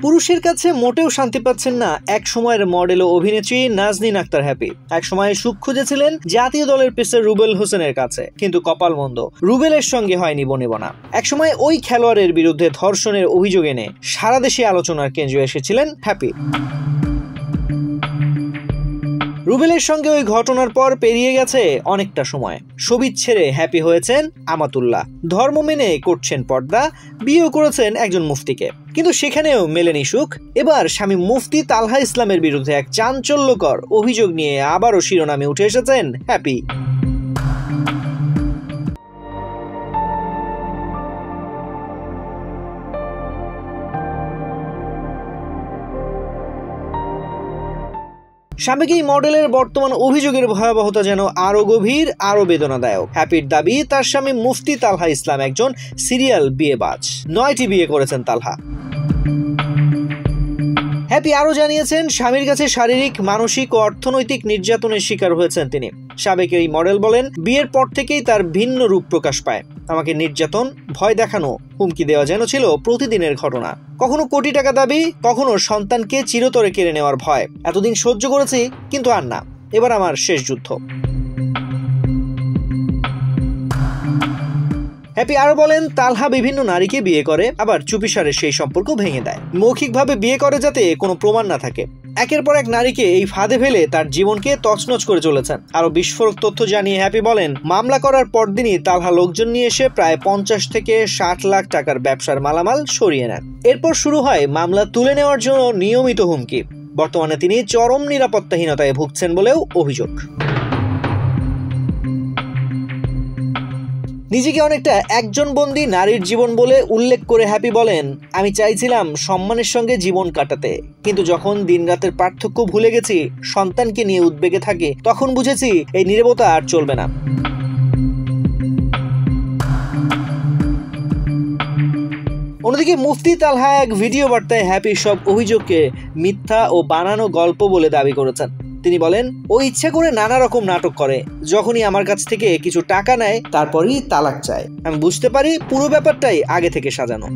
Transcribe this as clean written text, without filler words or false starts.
পুরুষের কাছে মোটেও শান্তি পাচ্ছেন না এক সময়ের মডেল ও অভিনেত্রী নাজনীন আক্তার হ্যাপি। এক সময় সুখ খুঁজেছিলেন জাতীয় দলের পেসার রুবেল হোসেনের কাছে, কিন্তু কপাল মন্দ, রুবেলের সঙ্গে হয়নি বনিবনা। একসময় ওই খেলোয়াড়ের বিরুদ্ধে ধর্ষণের অভিযোগ এনে সারা দেশে আলোচনার কেন্দ্রে এসেছিলেন হ্যাপি। রুবেলের সঙ্গে ওই ঘটনার পর পেরিয়ে গেছে অনেকটা সময়। শোবিজ ছেড়ে হ্যাপি হয়েছেন আমাতুল্লাহ, ধর্ম মেনে করছেন পর্দা, বিয়েও করেছেন একজন মুফতিকে, কিন্তু সেখানেও মেলেনি সুখ। এবার স্বামী মুফতি তালহা ইসলামের বিরুদ্ধে এক চাঞ্চল্যকর অভিযোগ নিয়ে আবারও শিরোনামে উঠে এসেছেন হ্যাপি। স্বামীকে মডেলের বর্তমান অভিযোগের ভয়াবহতা যেন আরো গভীর, আরো বেদনাদায়ক। হ্যাপির দাবি, তার স্বামী মুফতি তালহা ইসলাম একজন সিরিয়াল বিয়েবাজ, 9টি বিয়ে করেছেন তালহা। হ্যাপি আরো জানিয়েছেন, স্বামীর কাছে শারীরিক, মানসিক ও অর্থনৈতিক নির্যাতনের শিকার হয়েছেন তিনি। সাবেক এই মডেল বলেন, বিয়ের পর থেকেই তার ভিন্ন রূপ প্রকাশ পায়। আমাকে নির্যাতন, ভয় দেখানো, হুমকি দেওয়া যেন ছিল প্রতিদিনের ঘটনা। কখনো কোটি টাকা দাবি, কখনো সন্তানকে চিরতরে কেড়ে নেওয়ার ভয়। এতদিন সহ্য করেছি, কিন্তু আর না, এবার আমার শেষ যুদ্ধ। হ্যাপি আরো বলেন, তালহা বিভিন্ন নারীকে বিয়ে করে, আবার চুপিসারে সেই সম্পর্ক ভেঙে দেয়। মৌখিকভাবে বিয়ে করে যাতে কোনো প্রমাণ না থাকে। একের পর এক নারীকে এই ফাঁদে ফেলে তার জীবনকে তছনছ করে চলেছেন। আরো বিস্ফোরক তথ্য জানিয়ে হ্যাপি বলেন, মামলা করার পরদিনই তালহা লোকজন নিয়ে এসে প্রায় 50 থেকে 60 লাখ টাকার ব্যবসার মালামাল সরিয়ে নেন। এরপর শুরু হয় মামলা তুলে নেওয়ার জন্য নিয়মিত হুমকি। বর্তমানে তিনি চরম নিরাপত্তাহীনতায় ভুগছেন বলেও অভিযোগ। নিজেকে অনেকটা একজন বন্দী নারীর জীবন বলে উল্লেখ করে হ্যাপি বলেন, আমি চাইছিলাম সম্মানের সঙ্গে জীবন কাটাতে, কিন্তু যখন দিনরাতের পার্থক্য ভুলে গেছি, সন্তানকে নিয়ে উদ্বেগে থাকি, তখন বুঝেছি এই নীরবতা আর চলবে না। অন্যদিকে মুফতি তালহা এক ভিডিও বার্তায় হ্যাপির সব অভিযোগকে মিথ্যা ও বানানো গল্প বলে দাবি করেছেন। তিনি বলেন, ও ইচ্ছা করে নানা রকম নাটক করে, যখনই আমার কাছ থেকে কিছু টাকা নেয় তারপরই তালাক চায়। আমি বুঝতে পারি পুরো ব্যাপারটাই আগে থেকে সাজানো।